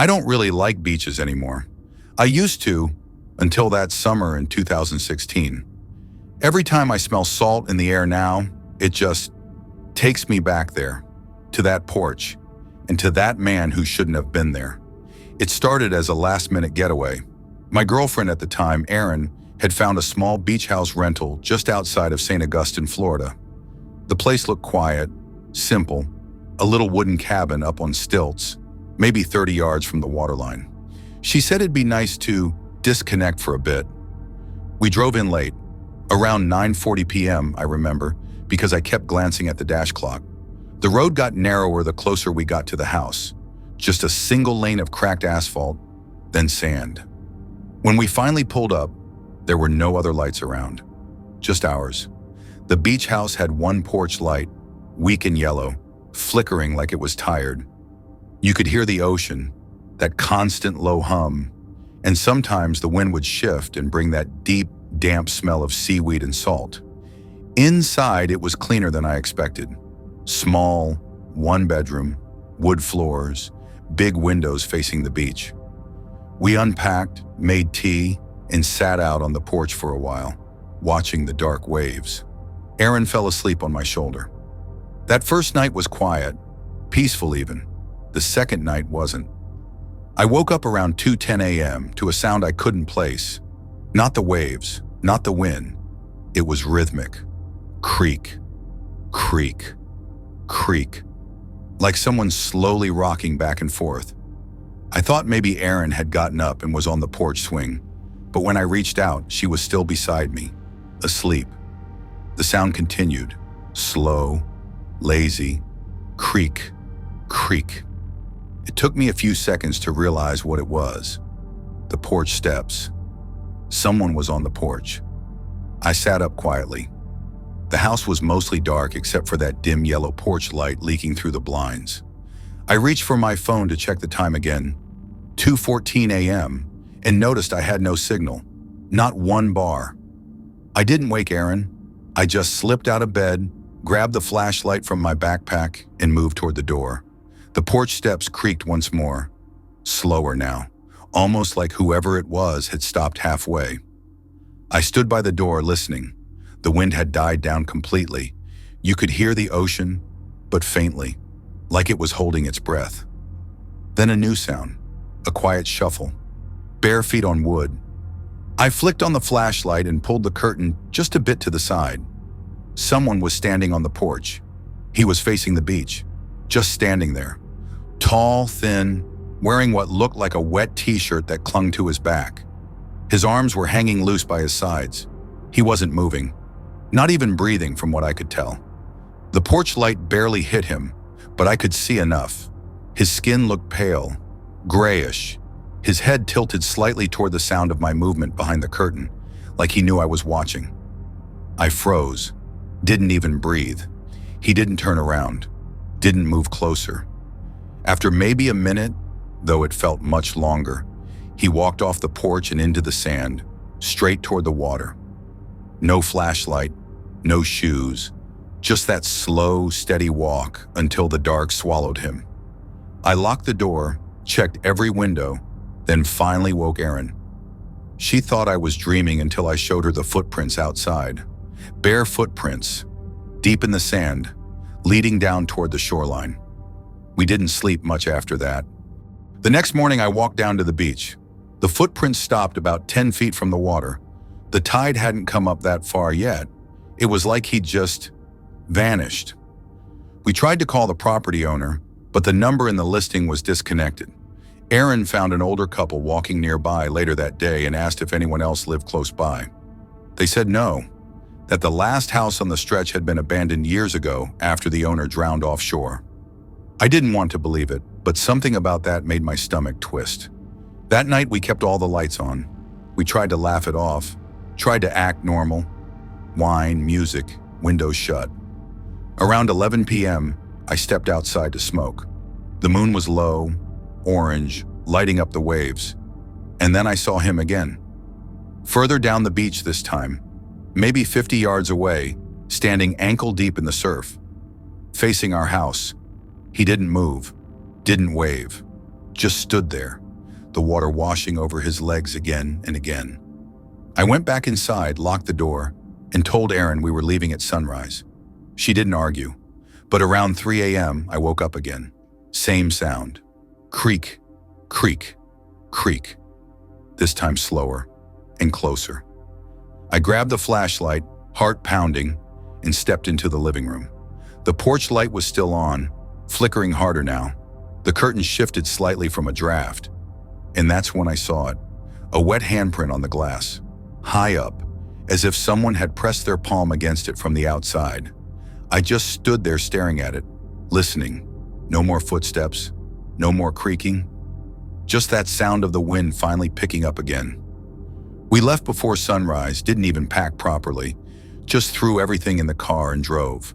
I don't really like beaches anymore. I used to, until that summer in 2016. Every time I smell salt in the air now, it just takes me back there, to that porch, and to that man who shouldn't have been there. It started as a last-minute getaway. My girlfriend at the time, Erin, had found a small beach house rental just outside of St. Augustine, Florida. The place looked quiet, simple, a little wooden cabin up on stilts, maybe 30 yards from the waterline. She said it'd be nice to disconnect for a bit. We drove in late, around 9:40 p.m., I remember, because I kept glancing at the dash clock. The road got narrower the closer we got to the house. Just a single lane of cracked asphalt, then sand. When we finally pulled up, there were no other lights around, just ours. The beach house had one porch light, weak and yellow, flickering like it was tired. You could hear the ocean, that constant low hum, and sometimes the wind would shift and bring that deep, damp smell of seaweed and salt. Inside, it was cleaner than I expected. Small, one bedroom, wood floors, big windows facing the beach. We unpacked, made tea, and sat out on the porch for a while, watching the dark waves. Erin fell asleep on my shoulder. That first night was quiet, peaceful even. The second night wasn't. I woke up around 2:10 a.m. to a sound I couldn't place. Not the waves, not the wind. It was rhythmic. Creak, creak, creak. Like someone slowly rocking back and forth. I thought maybe Erin had gotten up and was on the porch swing, but when I reached out, she was still beside me, asleep. The sound continued, slow, lazy, creak, creak. It took me a few seconds to realize what it was. The porch steps. Someone was on the porch. I sat up quietly. The house was mostly dark except for that dim yellow porch light leaking through the blinds. I reached for my phone to check the time again, 2:14 a.m., and noticed I had no signal, not one bar. I didn't wake Erin. I just slipped out of bed, grabbed the flashlight from my backpack, and moved toward the door. The porch steps creaked once more, slower now, almost like whoever it was had stopped halfway. I stood by the door listening. The wind had died down completely. You could hear the ocean, but faintly, like it was holding its breath. Then a new sound, a quiet shuffle, bare feet on wood. I flicked on the flashlight and pulled the curtain just a bit to the side. Someone was standing on the porch. He was facing the beach, just standing there. Tall, thin, wearing what looked like a wet t-shirt that clung to his back. His arms were hanging loose by his sides. He wasn't moving, not even breathing from what I could tell. The porch light barely hit him, but I could see enough. His skin looked pale, grayish. His head tilted slightly toward the sound of my movement behind the curtain, like he knew I was watching. I froze, didn't even breathe. He didn't turn around, didn't move closer. After maybe a minute, though it felt much longer, he walked off the porch and into the sand, straight toward the water. No flashlight, no shoes, just that slow, steady walk until the dark swallowed him. I locked the door, checked every window, then finally woke Erin. She thought I was dreaming until I showed her the footprints outside. Bare footprints, deep in the sand, leading down toward the shoreline. We didn't sleep much after that. The next morning I walked down to the beach. The footprints stopped about 10 feet from the water. The tide hadn't come up that far yet. It was like he'd just vanished. We tried to call the property owner, but the number in the listing was disconnected. Erin found an older couple walking nearby later that day and asked if anyone else lived close by. They said no, that the last house on the stretch had been abandoned years ago after the owner drowned offshore. I didn't want to believe it, but something about that made my stomach twist. That night we kept all the lights on. We tried to laugh it off, tried to act normal. Wine, music, windows shut. Around 11 p.m., I stepped outside to smoke. The moon was low, orange, lighting up the waves. And then I saw him again. Further down the beach this time, maybe 50 yards away, standing ankle deep in the surf. Facing our house. He didn't move, didn't wave, just stood there, the water washing over his legs again and again. I went back inside, locked the door, and told Erin we were leaving at sunrise. She didn't argue, but around 3 a.m. I woke up again. Same sound. Creak, creak, creak. This time slower and closer. I grabbed the flashlight, heart pounding, and stepped into the living room. The porch light was still on, flickering harder now. The curtain shifted slightly from a draft, and that's when I saw it. A wet handprint on the glass, high up, as if someone had pressed their palm against it from the outside. I just stood there staring at it, listening. No more footsteps, no more creaking. Just that sound of the wind finally picking up again. We left before sunrise, didn't even pack properly, just threw everything in the car and drove.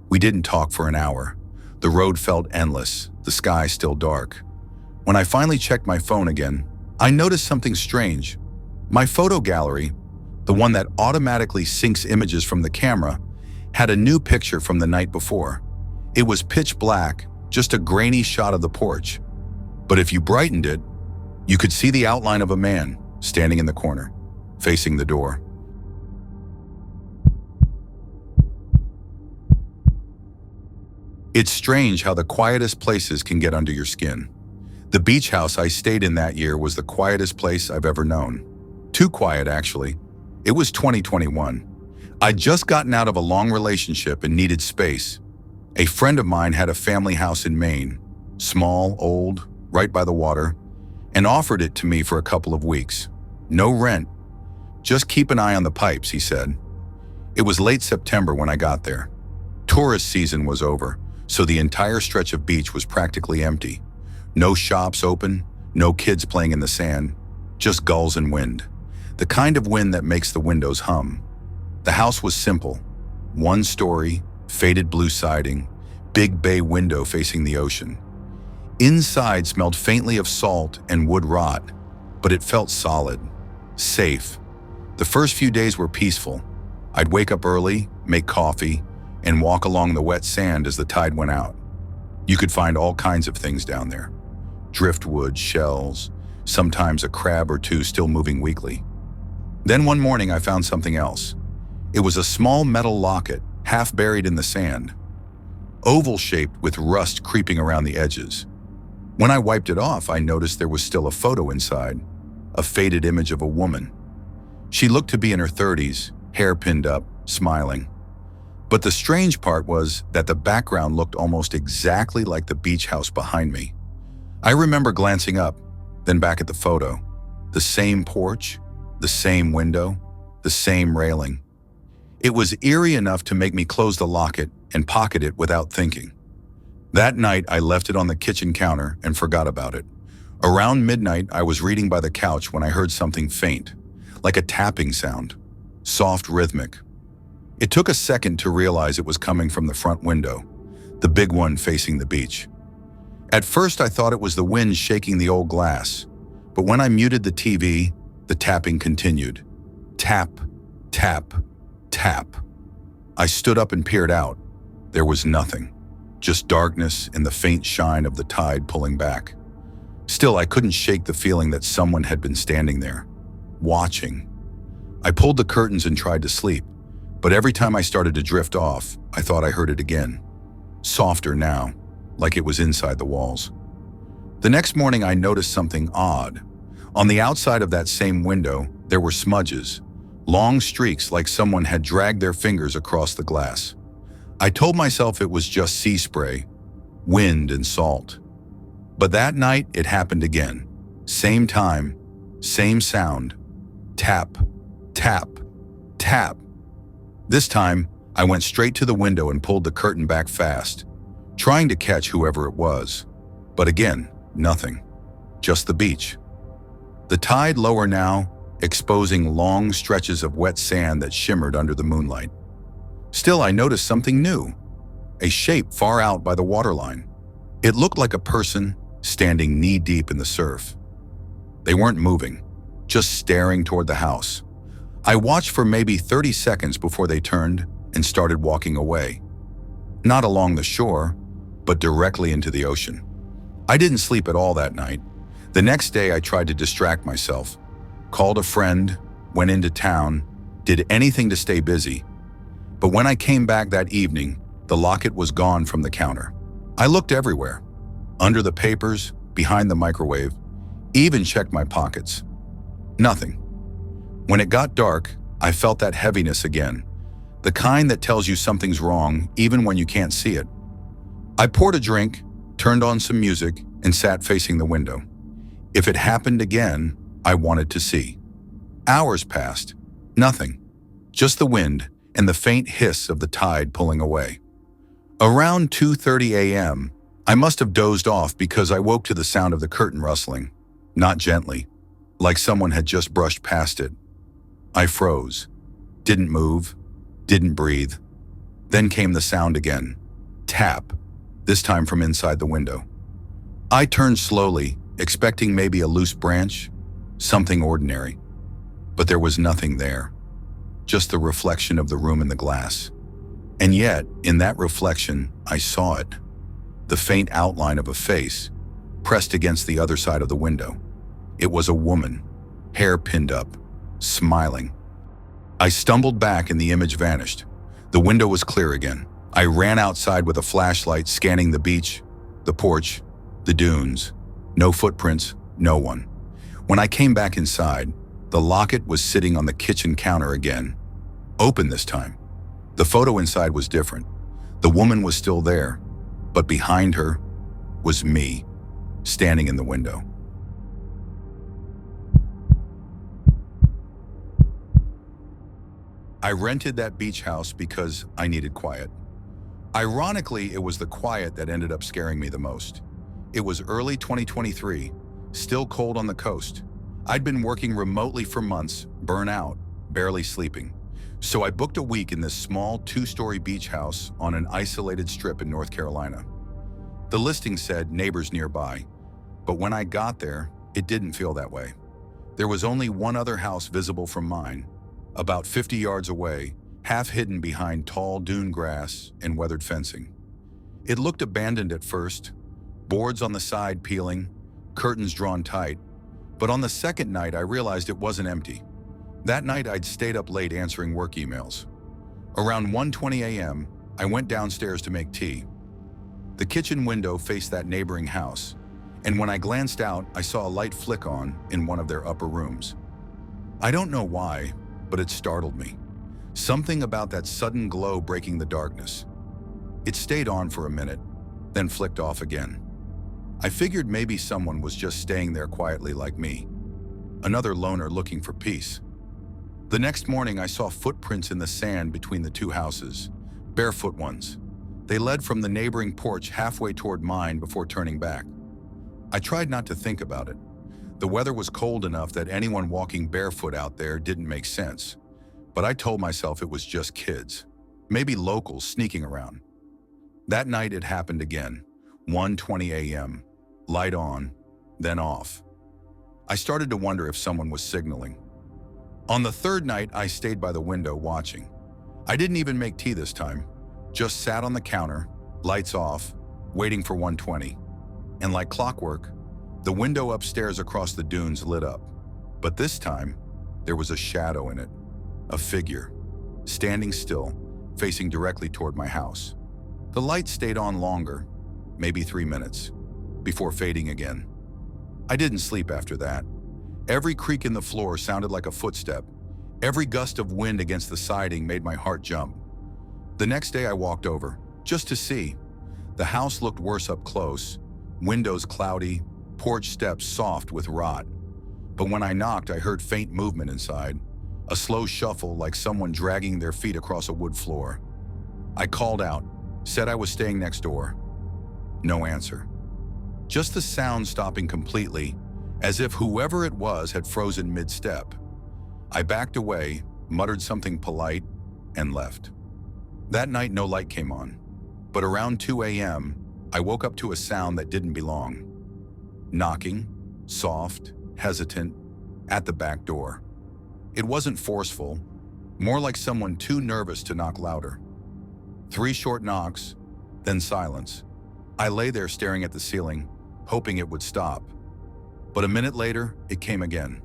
We didn't talk for an hour. The road felt endless, the sky still dark. When I finally checked my phone again, I noticed something strange. My photo gallery, the one that automatically syncs images from the camera, had a new picture from the night before. It was pitch black, just a grainy shot of the porch. But if you brightened it, you could see the outline of a man standing in the corner, facing the door. It's strange how the quietest places can get under your skin. The beach house I stayed in that year was the quietest place I've ever known. Too quiet, actually. It was 2021. I'd just gotten out of a long relationship and needed space. A friend of mine had a family house in Maine, small, old, right by the water, and offered it to me for a couple of weeks. No rent. Just keep an eye on the pipes, he said. It was late September when I got there. Tourist season was over, so the entire stretch of beach was practically empty. No shops open, no kids playing in the sand, just gulls and wind. The kind of wind that makes the windows hum. The house was simple. One story, faded blue siding, big bay window facing the ocean. Inside smelled faintly of salt and wood rot, but it felt solid, safe. The first few days were peaceful. I'd wake up early, make coffee, and walk along the wet sand as the tide went out. You could find all kinds of things down there. Driftwood, shells, sometimes a crab or two still moving weakly. Then one morning I found something else. It was a small metal locket, half buried in the sand, oval-shaped with rust creeping around the edges. When I wiped it off, I noticed there was still a photo inside, a faded image of a woman. She looked to be in her 30s, hair pinned up, smiling. But the strange part was that the background looked almost exactly like the beach house behind me. I remember glancing up, then back at the photo. The same porch, the same window, the same railing. It was eerie enough to make me close the locket and pocket it without thinking. That night, I left it on the kitchen counter and forgot about it. Around midnight, I was reading by the couch when I heard something faint, like a tapping sound, soft, rhythmic. It took a second to realize it was coming from the front window, the big one facing the beach. At first, I thought it was the wind shaking the old glass, but when I muted the TV, the tapping continued. Tap, tap, tap. I stood up and peered out. There was nothing, just darkness and the faint shine of the tide pulling back. Still, I couldn't shake the feeling that someone had been standing there, watching. I pulled the curtains and tried to sleep, but every time I started to drift off, I thought I heard it again. Softer now, like it was inside the walls. The next morning, I noticed something odd. On the outside of that same window, there were smudges, long streaks like someone had dragged their fingers across the glass. I told myself it was just sea spray, wind and salt. But that night, it happened again. Same time, same sound. Tap, tap, tap. This time, I went straight to the window and pulled the curtain back fast, trying to catch whoever it was. But again, nothing. Just the beach. The tide lower now, exposing long stretches of wet sand that shimmered under the moonlight. Still, I noticed something new. A shape far out by the waterline. It looked like a person standing knee-deep in the surf. They weren't moving, just staring toward the house. I watched for maybe 30 seconds before they turned and started walking away. Not along the shore, but directly into the ocean. I didn't sleep at all that night. The next day I tried to distract myself, called a friend, went into town, did anything to stay busy. But when I came back that evening, the locket was gone from the counter. I looked everywhere, under the papers, behind the microwave, even checked my pockets. Nothing. When it got dark, I felt that heaviness again, the kind that tells you something's wrong even when you can't see it. I poured a drink, turned on some music, and sat facing the window. If it happened again, I wanted to see. Hours passed. Nothing. Just the wind and the faint hiss of the tide pulling away. Around 2:30 a.m., I must have dozed off because I woke to the sound of the curtain rustling, not gently, like someone had just brushed past it. I froze, didn't move, didn't breathe. Then came the sound again. Tap, this time from inside the window. I turned slowly, expecting maybe a loose branch, something ordinary. But there was nothing there, just the reflection of the room in the glass. And yet, in that reflection, I saw it, the faint outline of a face, pressed against the other side of the window. It was a woman, hair pinned up, smiling. I stumbled back and the image vanished. The window was clear again. I ran outside with a flashlight, scanning the beach, the porch, the dunes. No footprints, no one. When I came back inside, the locket was sitting on the kitchen counter again, open this time. The photo inside was different. The woman was still there, but behind her was me, standing in the window. I rented that beach house because I needed quiet. Ironically, it was the quiet that ended up scaring me the most. It was early 2023, still cold on the coast. I'd been working remotely for months, burnt out, barely sleeping. So I booked a week in this small 2-story beach house on an isolated strip in North Carolina. The listing said neighbors nearby, but when I got there, it didn't feel that way. There was only one other house visible from mine, about 50 yards away, half hidden behind tall dune grass and weathered fencing. It looked abandoned at first, boards on the side peeling, curtains drawn tight, but on the second night I realized it wasn't empty. That night I'd stayed up late answering work emails. Around 1:20 a.m., I went downstairs to make tea. The kitchen window faced that neighboring house, and when I glanced out, I saw a light flick on in one of their upper rooms. I don't know why, but it startled me. Something about that sudden glow breaking the darkness. It stayed on for a minute, then flicked off again. I figured maybe someone was just staying there quietly like me, another loner looking for peace. The next morning, I saw footprints in the sand between the two houses, barefoot ones. They led from the neighboring porch halfway toward mine before turning back. I tried not to think about it. The weather was cold enough that anyone walking barefoot out there didn't make sense. But I told myself it was just kids, maybe locals sneaking around. That night it happened again, 1:20 a.m., light on, then off. I started to wonder if someone was signaling. On the third night, I stayed by the window watching. I didn't even make tea this time, just sat on the counter, lights off, waiting for 1:20. And like clockwork, the window upstairs across the dunes lit up. But this time, there was a shadow in it, a figure, standing still, facing directly toward my house. The light stayed on longer, maybe 3 minutes, before fading again. I didn't sleep after that. Every creak in the floor sounded like a footstep. Every gust of wind against the siding made my heart jump. The next day I walked over, just to see. The house looked worse up close, windows cloudy, porch steps soft with rot. But when I knocked, I heard faint movement inside, a slow shuffle like someone dragging their feet across a wood floor. I called out, said I was staying next door. No answer. Just the sound stopping completely, as if whoever it was had frozen mid-step. I backed away, muttered something polite, and left. That night no light came on, but around 2 a.m., I woke up to a sound that didn't belong. Knocking, soft, hesitant, at the back door. It wasn't forceful, more like someone too nervous to knock louder. 3 short knocks, then silence. I lay there staring at the ceiling, hoping it would stop. But a minute later, it came again.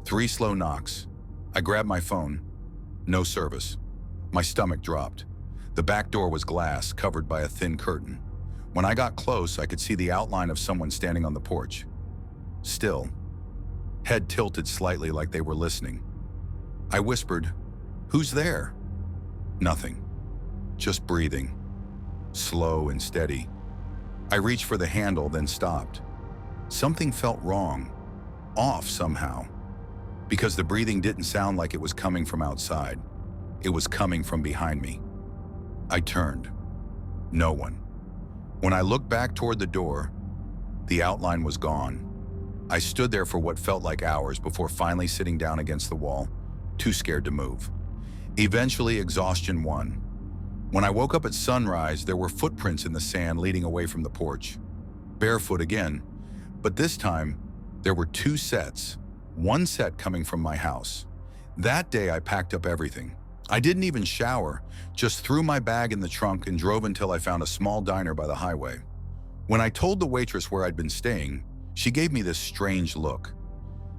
3 slow knocks. I grabbed my phone. No service. My stomach dropped. The back door was glass, covered by a thin curtain. When I got close, I could see the outline of someone standing on the porch. Still. Head tilted slightly like they were listening. I whispered, "Who's there?" Nothing. Just breathing. Slow and steady. I reached for the handle, then stopped. Something felt wrong. Off somehow. Because the breathing didn't sound like it was coming from outside. It was coming from behind me. I turned. No one. When I looked back toward the door, the outline was gone. I stood there for what felt like hours before finally sitting down against the wall, too scared to move. Eventually, exhaustion won. When I woke up at sunrise, there were footprints in the sand leading away from the porch. Barefoot again, but this time, there were 2 sets, one set coming from my house. That day, I packed up everything. I didn't even shower, just threw my bag in the trunk and drove until I found a small diner by the highway. When I told the waitress where I'd been staying, she gave me this strange look.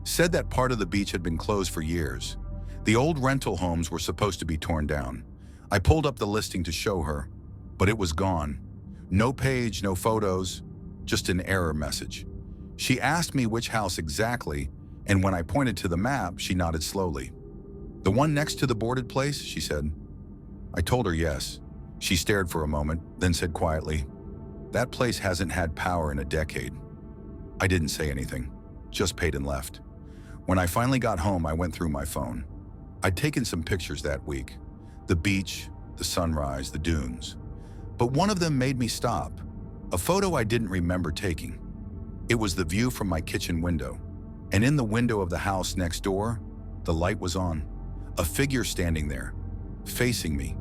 Said that part of the beach had been closed for years. The old rental homes were supposed to be torn down. I pulled up the listing to show her, but it was gone. No page, no photos, just an error message. She asked me which house exactly, and when I pointed to the map, she nodded slowly. "The one next to the boarded place?" she said. I told her yes. She stared for a moment, then said quietly, "That place hasn't had power in a decade." I didn't say anything, just paid and left. When I finally got home, I went through my phone. I'd taken some pictures that week. The beach, the sunrise, the dunes. But one of them made me stop. A photo I didn't remember taking. It was the view from my kitchen window. And in the window of the house next door, the light was on. A figure standing there, facing me,